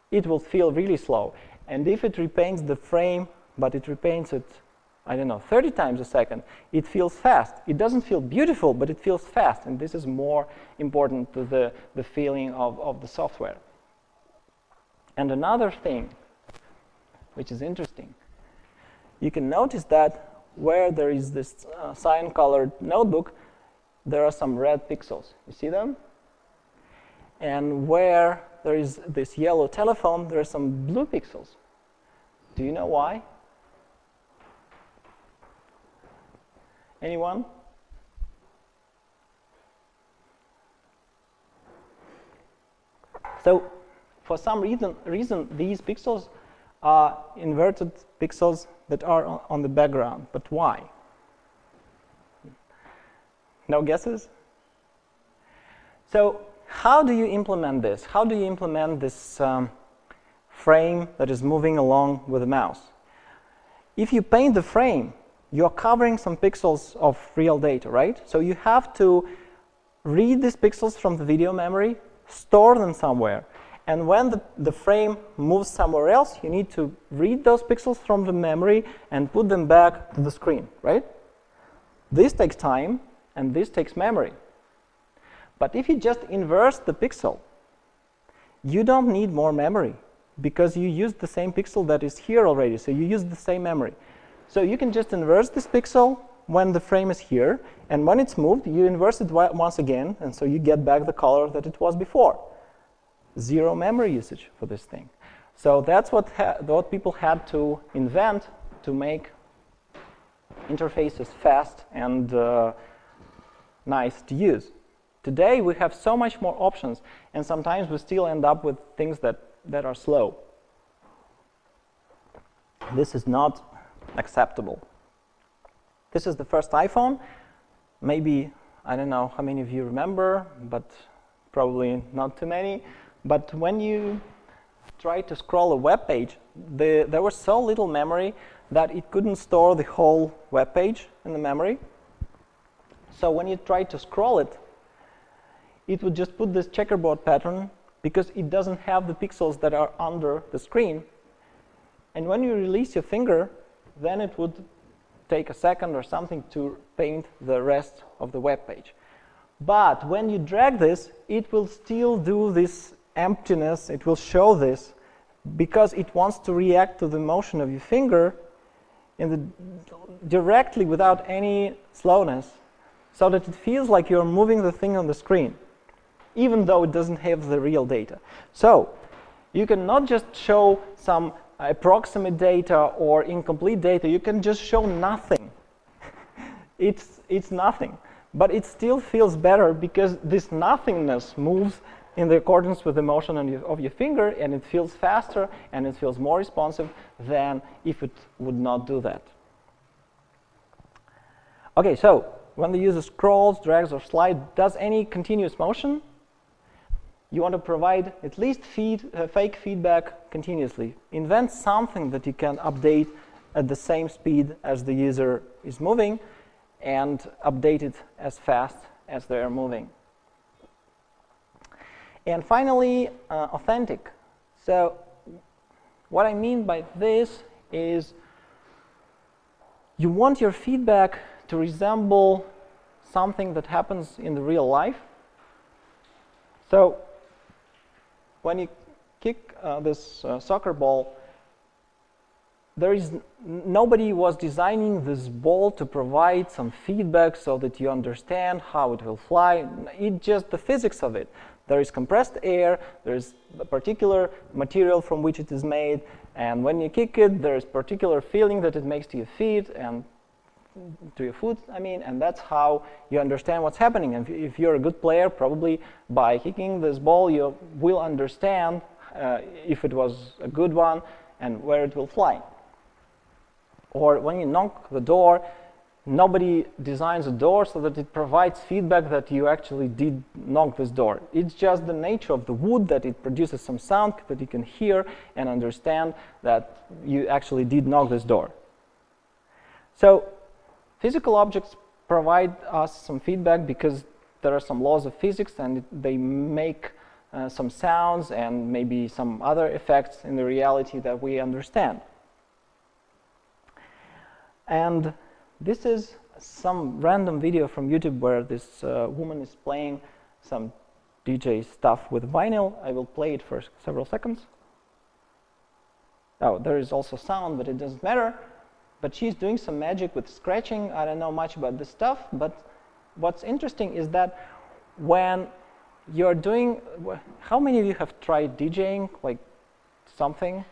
Speaker 1: it will feel really slow. And if it repaints the frame, but it repaints it, I don't know, 30 times a second, it feels fast. It doesn't feel beautiful, but it feels fast, and this is more important to the feeling of the software. And another thing, which is interesting, you can notice that where there is this cyan-colored notebook, there are some red pixels. You see them? And where there is this yellow telephone, there are some blue pixels. Do you know why? Anyone? So, for some reason these pixels are inverted pixels that are on the background. But why? No guesses? So how do you implement this? How do you implement this frame that is moving along with the mouse? If you paint the frame, you're covering some pixels of real data, right? So you have to read these pixels from the video memory, store them somewhere. And when the frame moves somewhere else, you need to read those pixels from the memory and put them back to the screen, right? This takes time, and this takes memory. But if you just inverse the pixel, you don't need more memory, because you use the same pixel that is here already, so you use the same memory. So you can just inverse this pixel when the frame is here, and when it's moved, you inverse it once again, and so you get back the color that it was before. Zero memory usage for this thing. So that's what people had to invent to make interfaces fast and nice to use. Today we have so much more options, and sometimes we still end up with things that are slow. This is not acceptable. This is the first iPhone. Maybe, I don't know how many of you remember, but probably not too many. But when you try to scroll a web page, there was so little memory that it couldn't store the whole web page in the memory. So when you try to scroll it, it would just put this checkerboard pattern, because it doesn't have the pixels that are under the screen. And when you release your finger, then it would take a second or something to paint the rest of the web page. But when you drag this, it will still do this emptiness, it will show this, because it wants to react to the motion of your finger directly without any slowness, so that it feels like you're moving the thing on the screen, even though it doesn't have the real data. So you can not just show some approximate data or incomplete data, you can just show nothing. It's nothing, but it still feels better because this nothingness moves in the accordance with the motion of your finger, and it feels faster and it feels more responsive than if it would not do that. Okay, so when the user scrolls, drags, or slides, does any continuous motion, you want to provide at least fake feedback continuously. Invent something that you can update at the same speed as the user is moving and update it as fast as they are moving. And finally, authentic. So what I mean by this is you want your feedback to resemble something that happens in the real life. So when you kick this soccer ball, nobody was designing this ball to provide some feedback so that you understand how it will fly. It's just the physics of it. There is compressed air, there is a particular material from which it is made, and when you kick it, there is particular feeling that it makes to your feet and to your foot, and that's how you understand what's happening. And if you're a good player, probably by kicking this ball, you will understand if it was a good one and where it will fly. Or when you knock the door, nobody designs a door so that it provides feedback that you actually did knock this door. It's just the nature of the wood that it produces some sound that you can hear and understand that you actually did knock this door. So physical objects provide us some feedback because there are some laws of physics and they make some sounds and maybe some other effects in the reality that we understand. And this is some random video from YouTube where this woman is playing some DJ stuff with vinyl. I will play it for several seconds. Oh, there is also sound, but it doesn't matter. But she's doing some magic with scratching. I don't know much about this stuff, but what's interesting is that when you're doing, how many of you have tried DJing, like something?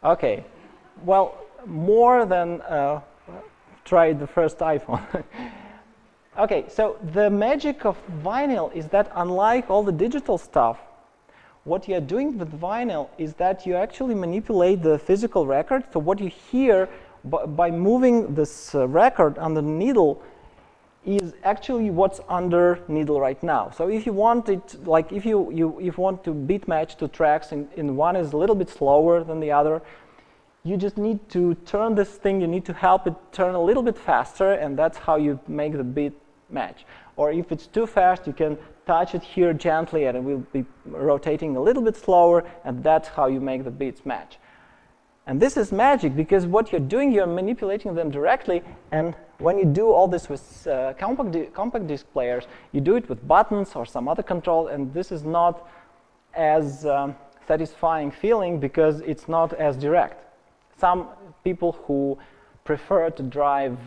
Speaker 1: Okay, well, more than tried the first iPhone. Okay, so the magic of vinyl is that unlike all the digital stuff, what you're doing with vinyl is that you actually manipulate the physical record. So what you hear by moving this record on the needle is actually what's under needle right now. So if you want it, like if you want to beat match two tracks and one is a little bit slower than the other, you just need to turn this thing, you need to help it turn a little bit faster, and that's how you make the beat match. Or if it's too fast, you can touch it here gently and it will be rotating a little bit slower, and that's how you make the beats match. And this is magic because what you're doing, you're manipulating them directly, and when you do all this with compact disc players, you do it with buttons or some other control, and this is not as satisfying feeling because it's not as direct. Some people who prefer to drive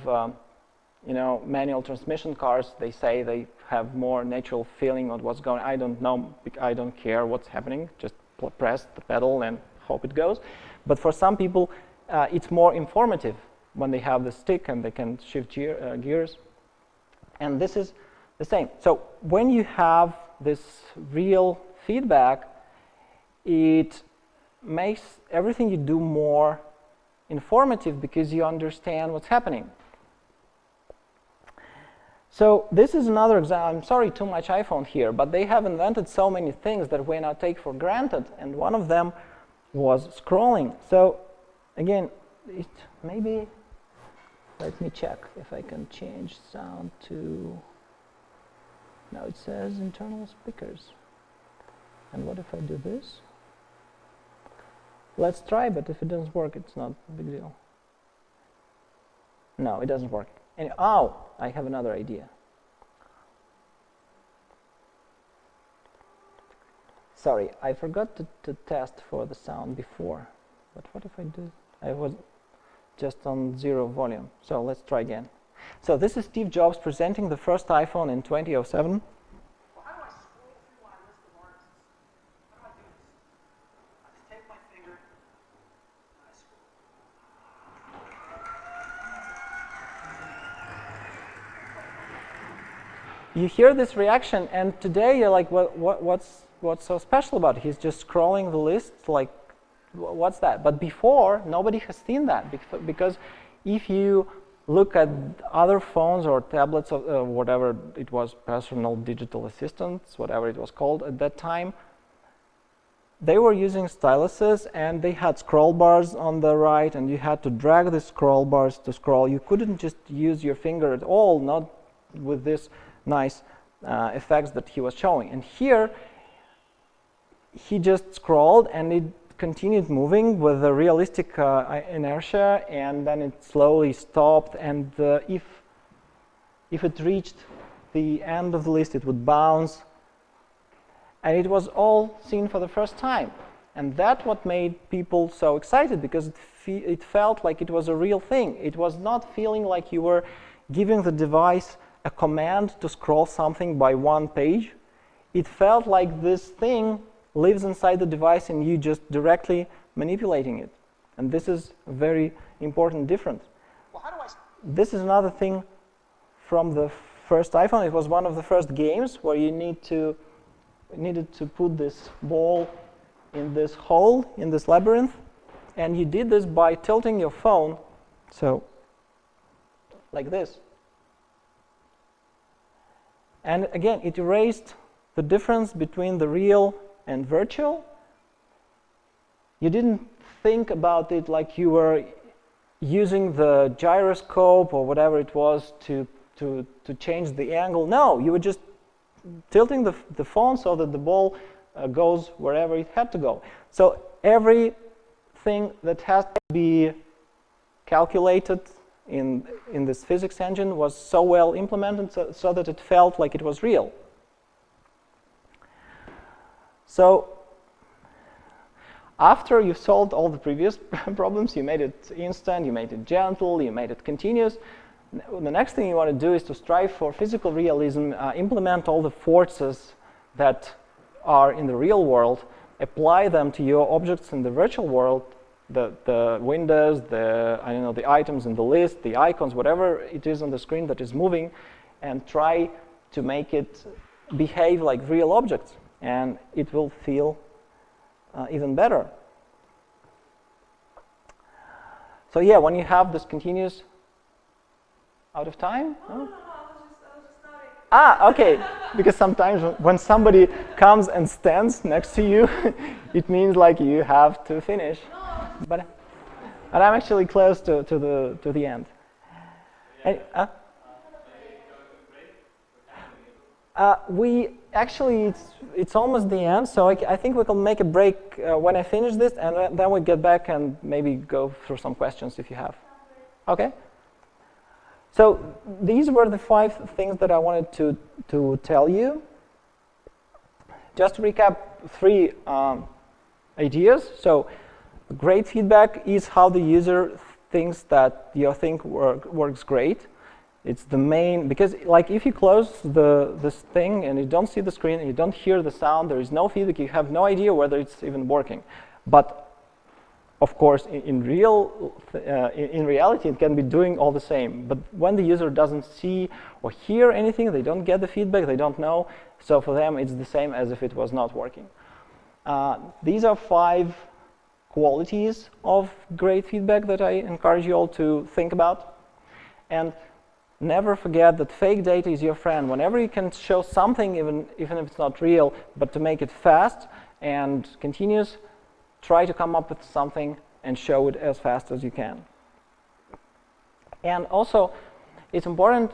Speaker 1: manual transmission cars, they say they have more natural feeling of what's going on. I don't know, I don't care what's happening, just press the pedal and hope it goes. But for some people, it's more informative when they have the stick and they can shift gears. And this is the same. So when you have this real feedback, it makes everything you do more informative because you understand what's happening. So this is another example. I'm sorry, too much iPhone here, but they have invented so many things that we now take for granted, and one of them was scrolling. So again, maybe let me check if I can change sound to, now it says internal speakers. And what if I do this? Let's try, but if it doesn't work, it's not a big deal. No, it doesn't work. Oh, I have another idea. Sorry, I forgot to test for the sound before. But what if I do? I was just on 0 volume. So let's try again. So this is Steve Jobs presenting the first iPhone in 2007. you hear this reaction, and today you're like, what's so special about it? He's just scrolling the list, like, what's that? But before, nobody has seen that, because if you look at other phones or tablets, or whatever it was, personal digital assistants, whatever it was called at that time, they were using styluses, and they had scroll bars on the right, and you had to drag the scroll bars to scroll. You couldn't just use your finger at all, not with this nice effects that he was showing. And here, he just scrolled, and it continued moving with a realistic inertia, and then it slowly stopped, and if it reached the end of the list, it would bounce, and it was all seen for the first time. And that's what made people so excited, because it felt like it was a real thing. It was not feeling like you were giving the device a command to scroll something by one page. It felt like this thing lives inside the device and you just directly manipulating it. And this is a very important difference.
Speaker 3: Well, how do I...
Speaker 1: This is another thing from the first iPhone. It was one of the first games where you needed to put this ball in this hole, in this labyrinth. And you did this by tilting your phone, so like this. And again, it erased the difference between the real and virtual. You didn't think about it like you were using the gyroscope or whatever it was to change the angle. No, you were just tilting the phone so that the ball goes wherever it had to go. So everything that has to be calculated in this physics engine was so well implemented so that it felt like it was real. So after you solved all the previous problems, you made it instant, you made it gentle, you made it continuous, the next thing you want to do is to strive for physical realism, implement all the forces that are in the real world, apply them to your objects in the virtual world, the windows, the items in the list, the icons, whatever it is on the screen that is moving, and try to make it behave like real objects. And it will feel even better. So yeah, when you have this continuous out of time?
Speaker 2: No, I was just nodding.
Speaker 1: Ah, okay. Because sometimes when somebody comes and stands next to you, it means like you have to finish.
Speaker 2: No,
Speaker 1: But I'm actually close to the end. And, we actually it's almost the end, so I think we can make a break when I finish this, and then we get back and maybe go through some questions if you have. Okay. So these were the 5 things that I wanted to tell you. Just to recap 3 ideas. So great feedback is how the user thinks that your thing works great. It's the main, because like if you close this thing and you don't see the screen and you don't hear the sound, there is no feedback, you have no idea whether it's even working. But of course, in reality, it can be doing all the same. But when the user doesn't see or hear anything, they don't get the feedback, they don't know. So for them, it's the same as if it was not working. These are 5 qualities of great feedback that I encourage you all to think about. And never forget that fake data is your friend. Whenever you can show something, even if it's not real, but to make it fast and continuous, try to come up with something and show it as fast as you can. And also, it's important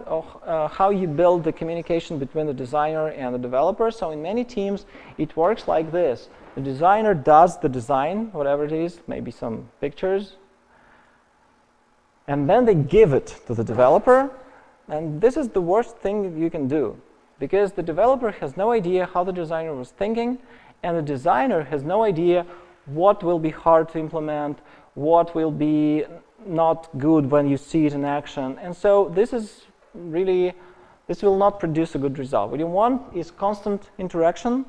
Speaker 1: how you build the communication between the designer and the developer. So in many teams, it works like this. The designer does the design, whatever it is, maybe some pictures, and then they give it to the developer. And this is the worst thing you can do, because the developer has no idea how the designer was thinking, and the designer has no idea what will be hard to implement, what will be not good when you see it in action. And so this will not produce a good result. What you want is constant interaction.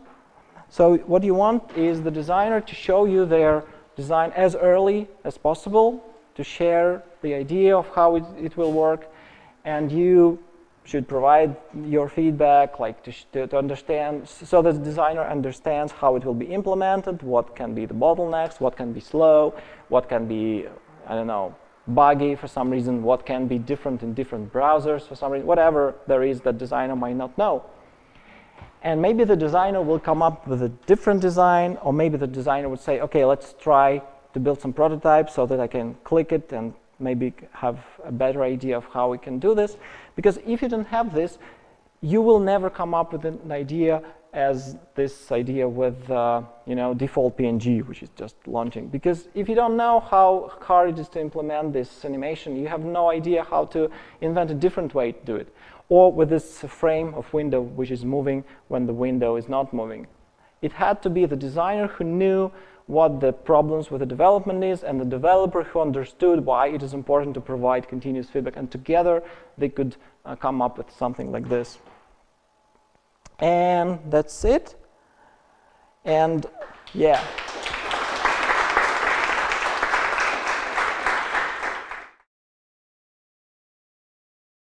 Speaker 1: So what you want is the designer to show you their design as early as possible, to share the idea of how it will work, and you should provide your feedback, like to understand, so that the designer understands how it will be implemented, what can be the bottlenecks, what can be slow, what can be, I don't know, buggy for some reason, what can be different in different browsers for some reason, whatever there is that designer might not know. And maybe the designer will come up with a different design, or maybe the designer would say, okay, let's try to build some prototypes so that I can click it and maybe have a better idea of how we can do this. Because if you don't have this, you will never come up with an idea as this idea with you know, default PNG, which is just launching. Because if you don't know how hard it is to implement this animation, you have no idea how to invent a different way to do it. Or with this frame of window which is moving when the window is not moving. It had to be the designer who knew what the problems with the development is, and the developer who understood why it is important to provide continuous feedback, and together they could come up with something like this. And that's it. And yeah.